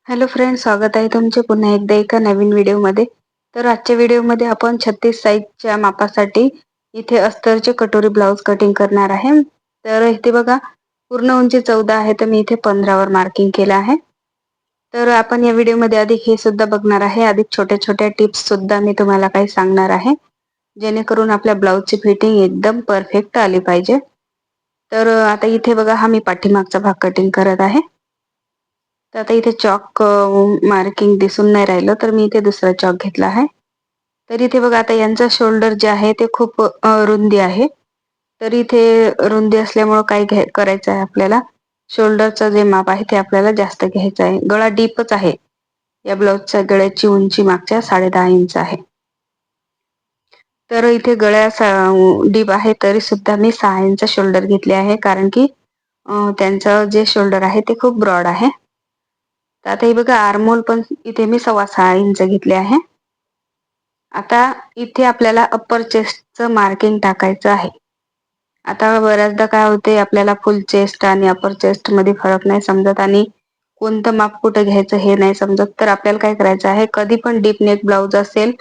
Hello friends, स्वागत आहे तुमचे पुन्हा एकदा एका नवीन व्हिडिओमध्ये. तर आजच्या व्हिडिओमध्ये आपण 36 साईजच्या मापासाठी इथे अस्तरचे कटोरी ब्लाउज कटिंग करणार आहे. तर इथे बघा, पूर्ण उंची 14 आहे, तर मी इथे 15 वर मार्किंग केलं आहे. तर आपण या व्हिडिओमध्ये अधिक हे सुद्धा बघणार आहे, अधिक छोट्या छोट्या टिप्स सुद्धा मी तुम्हाला काही सांगणार आहे, जेणेकरून आपल्या ब्लाउजची फिटिंग एकदम परफेक्ट आली पाहिजे. तर आता इथे बघा, हा मी पाठीमागचा भाग कटिंग करत आहे. तर आता इथे चॉक मार्किंग दिसून नाही राहिलं, तर मी इथे दुसरा चॉक घेतला आहे. तर इथे बघा, आता यांचा शोल्डर जे आहे ते खूप रुंदी आहे. तर इथे रुंदी असल्यामुळं काय करायचं आहे आपल्याला, शोल्डरचं जे माप आहे ते आपल्याला जास्त घ्यायचं आहे. गळा डीपच आहे, या ब्लाउजच्या गळ्याची उंची मागच्या 10.5 इंच आहे. तर इथे गळ्या डीप आहे तरी सुद्धा मी 6 इंच शोल्डर घेतले आहे, कारण की त्यांचं जे शोल्डर आहे ते खूप ब्रॉड आहे. तर आता हे बघा, आर्महोल पण इथे मी 6.25 इंच घेतले आहे. आता इथे आपल्याला अप्पर चेस्टचं मार्किंग टाकायचं आहे. आता बऱ्याचदा काय होते, आपल्याला फुल चेस्ट आणि अप्पर चेस्ट मध्ये फरक नाही समजत आणि कोणतं माप कुठं घ्यायचं हे नाही समजत. तर आपल्याला काय करायचं आहे, कधी पण डीप नेक ब्लाउज असेल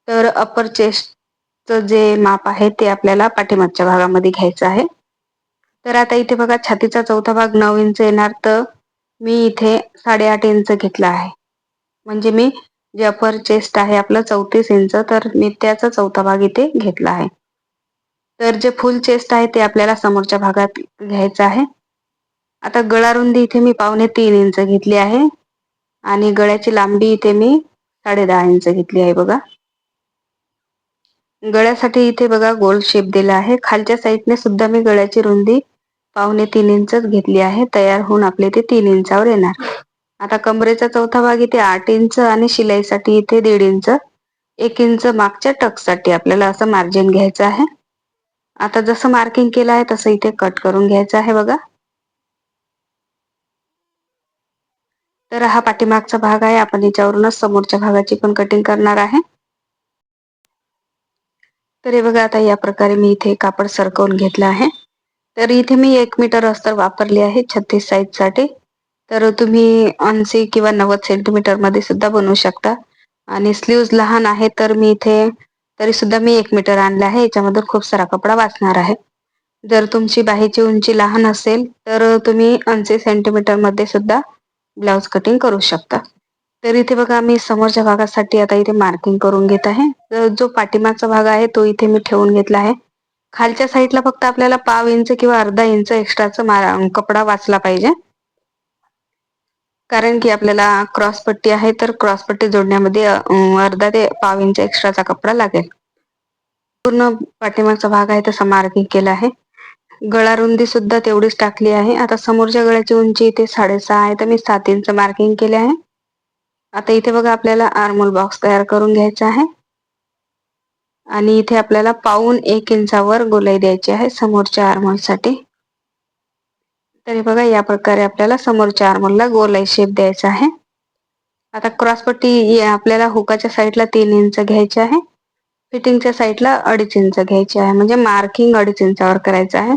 तर अप्पर चेस्टचं जे माप आहे ते आपल्याला पाठीमागच्या भागामध्ये घ्यायचं आहे. तर आता इथे बघा, छातीचा चौथा भाग 9 इंच येणार, तर मी इथे 8.5 इंच घेतला आहे. म्हणजे मी जे अपर चेस्ट आहे आपलं 34 इंच, तर मी त्याचा चौथा भाग इथे घेतला आहे. तर जे फुल चेस्ट आहे ते आपल्याला समोरच्या भागात घ्यायचं आहे. आता गळा रुंदी इथे मी 2.25 इंच घेतली आहे आणि गळ्याची लांबी इथे मी 10.5 इंच घेतली आहे. बघा, गळ्यासाठी इथे बघा गोल शेप दिला आहे. खालच्या साईडने सुद्धा मी गळ्याची रुंदी 2.25 इंचच घेतली आहे. तयार होऊन आपले ते 3 इंचावर येणार. आता कमरेचा चौथा भाग इथे 8 इंच आणि शिलाईसाठी इथे 1.5 इंच, 1 इंच मागच्या टक्ससाठी आपल्याला असं मार्जिन घ्यायचं आहे. आता जसं मार्किंग केलं आहे तसं इथे कट करून घ्यायचं आहे. बघा, तर हा पाठीमागचा भाग आहे. आपण याच्यावरूनच समोरच्या भागाची पण कटिंग करणार आहे. तर हे बघा, आता या प्रकारे मी इथे कापड सरकवून घेतलं आहे. तर इथे मी 1 मीटर अस्तर वापरली आहे 36 साईज साठी. तर तुम्ही 80 किंवा 90 सेंटीमीटर मध्ये सुद्धा बनवू शकता. आणि स्लीव्ज लहान आहे, तर मी इथे तरी सुद्धा मी 1 मीटर आणले आहे. याच्यामधून खूप सारा कपडा वाचणार आहे. जर तुमची बाहीची उंची लहान असेल तर तुम्ही 80 सेंटीमीटर मध्ये सुद्धा ब्लाउज कटिंग करू शकता. तर इथे बघा, मी समोरच्या भागासाठी आता इथे मार्किंग करून घेत आहे. तर जो पाठीमागचा भाग आहे तो इथे मी ठेवून घेतला आहे. खालच्या साईडला फक्त आपल्याला 1/2 इंच किंवा अर्धा इंच एक्स्ट्राचा कपडा वाचला पाहिजे, कारण की आपल्याला क्रॉस पट्टी आहे, तर क्रॉस पट्टी जोडण्यामध्ये अर्धा ते 1/2 इंच एक्स्ट्राचा कपडा लागेल. पूर्ण पाठीमागचा भाग आहे तसा मार्किंग केला आहे. गळा रुंदी सुद्धा तेवढीच टाकली आहे. आता समोरच्या गळ्याची उंची इथे 6.5 आहे, तर मी 7 इंच मार्किंग केले आहे. आता इथे बघा, आपल्याला आर्महोल बॉक्स तयार करून घ्यायचा आहे आणि इथे आपल्याला 1/2 इंचावर गोलाई द्यायची आहे समोरच्या आर्महोल साठी. तर बघा, या प्रकारे आपल्याला समोरच्या आर्महोलला गोलाई शेप द्यायचा आहे. आता क्रॉस पट्टी आपल्याला हुकाच्या साईडला 3 इंच घ्यायची आहे, फिटिंगच्या साईडला 2.5 इंच घ्यायची आहे, म्हणजे मार्किंग 2.5 इंचावर करायचं आहे.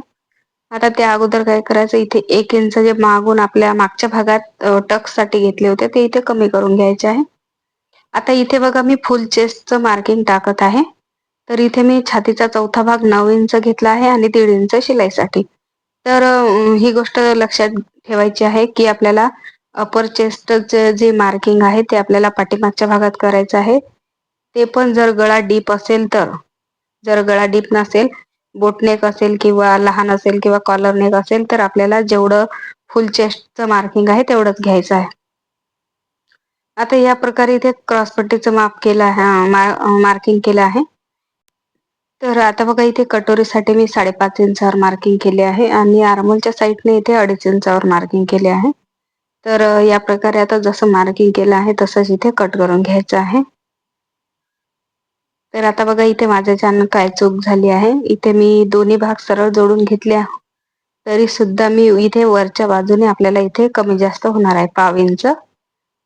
आता त्या अगोदर काय करायचं, इथे 1 इंच जे मागून आपल्या मागच्या भागात टक्स साठी घेतले होते ते इथे कमी करून घ्यायचे आहे. आता इथे बघा, मी फुल चेस्टचं मार्किंग टाकत आहे. तर इथे मी छातीचा चौथा भाग 9 इंच घेतला आहे आणि 1.5 इंच शिलाईसाठी. तर ही गोष्ट लक्षात ठेवायची आहे की आपल्याला अपर चेस्टचं जे मार्किंग आहे ते आपल्याला पाठीमागच्या भागात करायचं आहे. ते पण जर गळा डीप असेल तर. जर गळा डीप नसेल, बोटनेक असेल किंवा लहान असेल किंवा कॉलर नेक असेल, तर आपल्याला जेवढं फुल चेस्टचं मार्किंग आहे तेवढंच घ्यायचं आहे. आता या प्रकारे इथे क्रॉस पट्टीचं माप केलं आहे, मार्किंग केलं आहे. तर आता बघा, इथे कटोरीसाठी मी 5.5 इंचावर मार्किंग केले आहे आणि आर्महोलच्या साईडने इथे 2.5 इंचावर मार्किंग केले आहे. तर या प्रकारे आता जसं मार्किंग केलं आहे तसंच इथे कट करून घ्यायचं आहे. तर आता बघा, इथे माझ्याच्यानं काय चूक झाली आहे, इथे मी दोन्ही भाग सरळ जोडून घेतले, तरी सुद्धा मी इथे वरच्या बाजूने आपल्याला इथे कमी जास्त होणार आहे 1/2 इंच.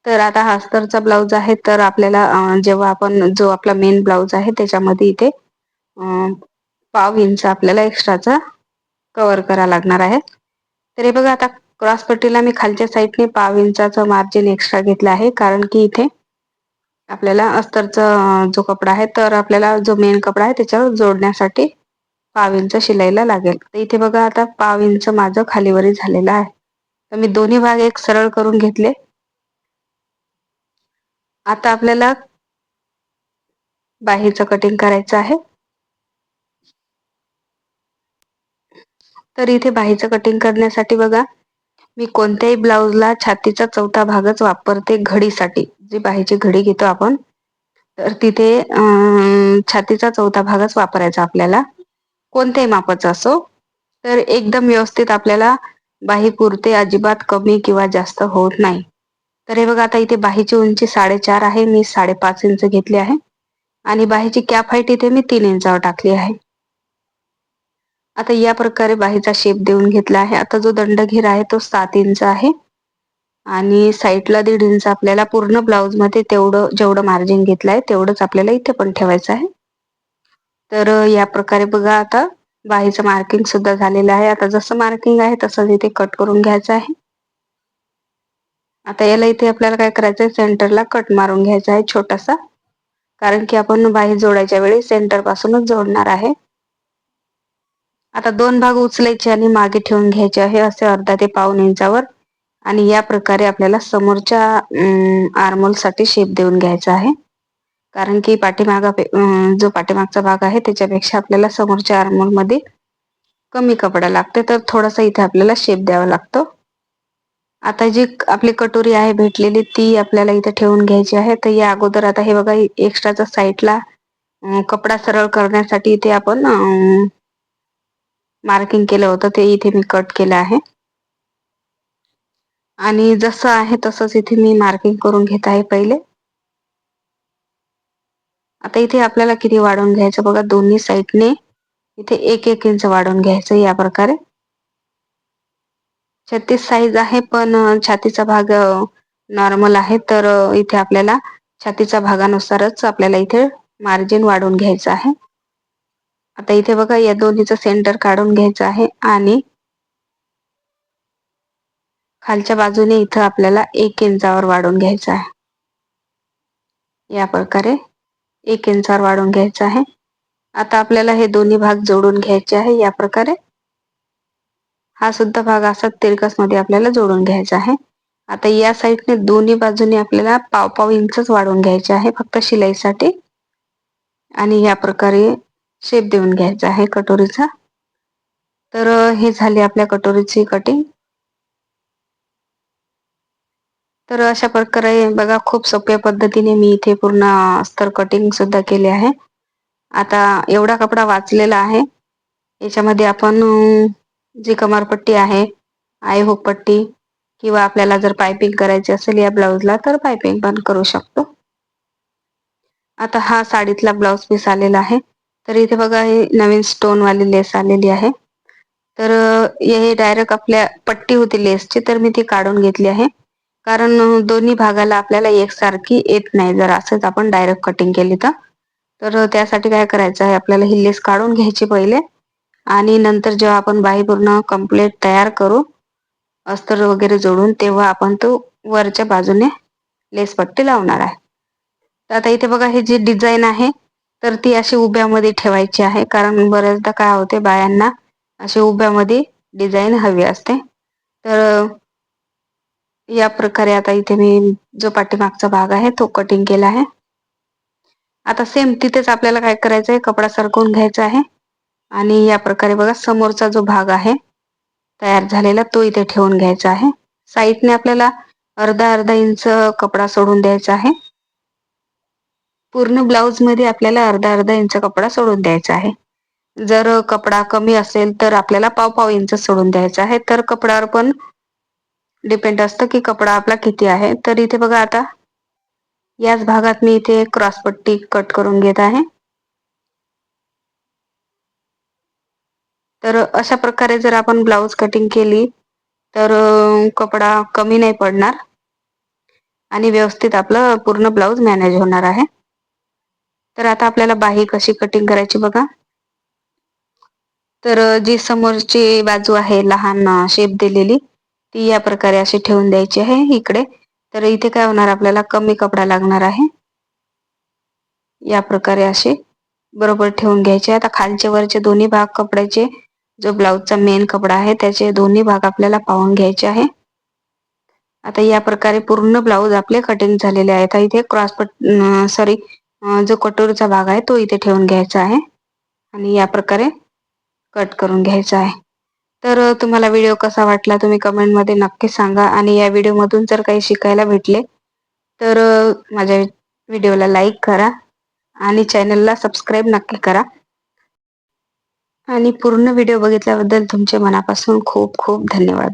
तर आता हा अस्तरचा ब्लाउज आहे, तर आपल्याला जेव्हा आपण जो आपला मेन ब्लाउज आहे त्याच्यामध्ये इथे 1/2 इंच आपल्याला एक्स्ट्राचा कव्हर करा लागणार आहे. तर हे बघा, आता क्रॉस पट्टीला मी खालच्या साईडने 1/2 इंचाचं मार्जिन एक्स्ट्रा घेतलं आहे, कारण की इथे आपल्याला अस्तरचा जो कपडा आहे, तर आपल्याला जो मेन कपडा आहे त्याच्यावर जोडण्यासाठी 1/2 इंच शिलाईला लागेल. तर इथे बघा आता 1/2 इंच माझं खालीवरी झालेलं आहे. तर मी दोन्ही भाग एक सरळ करून घेतले. आता आपल्याला बाहीचं कटिंग करायचं आहे. तर इथे बाहीचं कटिंग करण्यासाठी बघा, मी कोणत्याही ब्लाउजला छातीचा 4था भागच वापरते घडीसाठी. जी बाहीची घडी घेतो आपण, तर तिथे छातीचा 4था भागच वापरायचा आपल्याला, कोणत्याही मापाचा असो. तर एकदम व्यवस्थित आपल्याला बाही पुरते, अजिबात कमी किंवा जास्त होत नाही. तर हे बघा, आता इथे बाहीची उंची 4.5 आहे, मी 5.5 इंच घेतली आहे आणि बाहीची कॅप हाईट इथे मी 3 इंचावर टाकली आहे. आता या प्रकारे बाहीचा शेप देऊन घेतला आहे. आता जो दंडघेर आहे तो 7 इंच आहे आणि साईडला 1.5 इंच आपल्याला पूर्ण ब्लाउज मध्ये तेवढं जेवढं मार्जिन घेतलं आहे तेवढंच आपल्याला इथे पण ठेवायचं आहे. तर या प्रकारे बघा, आता बाहीचं मार्किंग सुद्धा झालेलं आहे. आता जसं मार्किंग आहे तसंच इथे कट करून घ्यायचं आहे. आता याला इथे आपल्याला काय करायचं आहे, सेंटरला कट मारून घ्यायचा आहे छोटासा, कारण की आपण बाही जोडायच्या वेळी सेंटर पासूनच जोडणार आहे. आता 2 भाग उचलायचे आणि मागे ठेवून घ्यायचे आहे, असे अर्धा ते 1/2 इंचावर. आणि या प्रकारे आपल्याला समोरच्या आर्मोल साठी शेप देऊन घ्यायचा आहे, कारण की जो पाठीमागचा भाग आहे त्याच्यापेक्षा आपल्याला समोरच्या आर्मोल मध्ये कमी कपडा लागते, तर थोडासा इथे आपल्याला शेप द्यावा लागतो. आता जी आपली कटोरी आहे भेटलेली, ती आपल्याला इथे ठेवून घ्यायची आहे. तर या अगोदर आता हे बघा, एक्स्ट्राचा साईडला कपडा सरळ करण्यासाठी इथे आपण मार्किंग केलं होतं, ते इथे मी कट केलं आहे आणि जसं आहे तसंच इथे मी मार्किंग करून घेत आहे पहिले. आता इथे आपल्याला किती वाढवून घ्यायचं बघा, दोन्ही साईडने इथे 1-1 इंच वाढवून घ्यायचं या प्रकारे. 36 साईज आहे, पण छातीचा भाग नॉर्मल आहे, तर इथे आपल्याला छातीच्या भागानुसारच आपल्याला इथे मार्जिन वाढवून घ्यायचं आहे. आता इथे बघा, या दोन्हीचं सेंटर काढून घ्यायचं आहे आणि खालच्या बाजूने इथं आपल्याला 1 इंचावर वाढवून घ्यायचं आहे. या प्रकारे 1 इंचावर वाढवून घ्यायचं आहे. आता आपल्याला हे दोन्ही भाग जोडून घ्यायचे आहे या प्रकारे. हा सुद्धा भाग असा तिरकस मध्ये आपल्याला जोडून घ्यायचा आहे. आता या साईडने दोन्ही बाजूने आपल्याला 1/2 इंचच वाढवून घ्यायचे आहे, फक्त शिलाईसाठी. आणि या प्रकारे शेप देऊन घ्यायचा आहे कटोरीचा. तर हे झाले आपल्या कटोरीची कटिंग. तर अशा प्रकारे बघा, खूप सोप्या पद्धतीने मी इथे पूर्ण अस्तर कटिंग सुद्धा केले आहे. आता एवढा कपडा वाचलेला आहे, याच्यामध्ये आपण जी कमरपट्टी आहे, आय हुक पट्टी, किंवा आपल्याला जर पायपिंग करायची असेल या ब्लाउजला तर पायपिंग पण करू शकतो. आता हा साडीतला ब्लाउज पीस आलेला आहे. तर इथे बघा, हे नवीन स्टोन वाली लेस आलेली आहे. तर हे डायरेक्ट आपल्या पट्टी होती लेसची, तर मी ती काढून घेतली आहे, कारण दोन्ही भागाला आपल्याला एकसारखी येत नाही जर असंच आपण डायरेक्ट कटिंग केली तर. तर त्यासाठी काय करायचं आहे, आपल्याला ही लेस काढून घ्यायची पहिले आणि नंतर जेव्हा आपण बाही पूर्ण कंप्लीट तयार करू, अस्तर वगैरे जोडून, तेव्हा आपण तो वरच्या बाजूने लेस पट्टी लावणार आहे. तर आता इथे बघा, ही जी डिझाईन आहे तर ती अशी उभ्यामध्ये ठेवायची आहे, कारण बऱ्याचदा काय होते, बायांना अशी उभ्यामध्ये डिझाईन हवी असते. तर या प्रकारे आता इथे मी जो पाठीमागचा भाग आहे तो कटिंग केला आहे. आता सेम तिथेच आपल्याला काय करायचं आहे, कपडा सरकवून घ्यायचा आहे आणि या प्रकारे बघा, समोरचा जो भाग आहे तयार झालेला तो इथे ठेवून घ्यायचा आहे. साईडने आपल्याला अर्धा इंच कपडा सोडून द्यायचा आहे. पूर्ण ब्लाउज मध्ये आपल्याला अर्धा इंच कपडा सोडून द्यायचा आहे. जर कपडा कमी असेल तर आपल्याला 1/2 इंच सोडून द्यायचा आहे. तर कपड्यावर पण डिपेंड असतं की कपडा आपला किती आहे. तर इथे बघा, आता याच भागात मी इथे क्रॉसपट्टी कट करून घेत आहे. तर अशा प्रकारे जर आपण ब्लाउज कटिंग केली तर कपडा कमी नाही पडणार आणि व्यवस्थित आपलं पूर्ण ब्लाउज मॅनेज होणार आहे. तर आता आपल्याला बाही कशी कटिंग करायची बघा. तर जी समोरची बाजू आहे लहान शेप दिलेली, ती या प्रकारे अशी ठेवून द्यायची आहे इकडे. तर इथे काय होणार, आपल्याला कमी कपडा लागणार आहे. या प्रकारे असे बरोबर ठेवून घ्यायचे. आता खालचे वरचे दोन्ही भाग कपड्याचे, जो ब्लाऊजचा मेन कपडा आहे त्याचे दोन्ही भाग आपल्याला पाहून घ्यायचे आहे. आता या प्रकारे पूर्ण ब्लाऊज आपले कटिंग झालेले आहेत. इथे जो कटोरीचा भाग आहे तो इथे ठेवून घ्यायचा आहे आणि या प्रकारे कट करून घ्यायचा आहे. तर तुम्हाला व्हिडिओ कसा वाटला तुम्ही कमेंटमध्ये नक्की सांगा आणि या व्हिडिओमधून जर काही शिकायला भेटले तर माझ्या व्हिडिओला लाईक करा आणि चॅनलला सबस्क्राईब नक्की करा. आणि पूर्ण व्हिडिओ बघितल्याबद्दल तुमचे मनापासून खूप खूप धन्यवाद.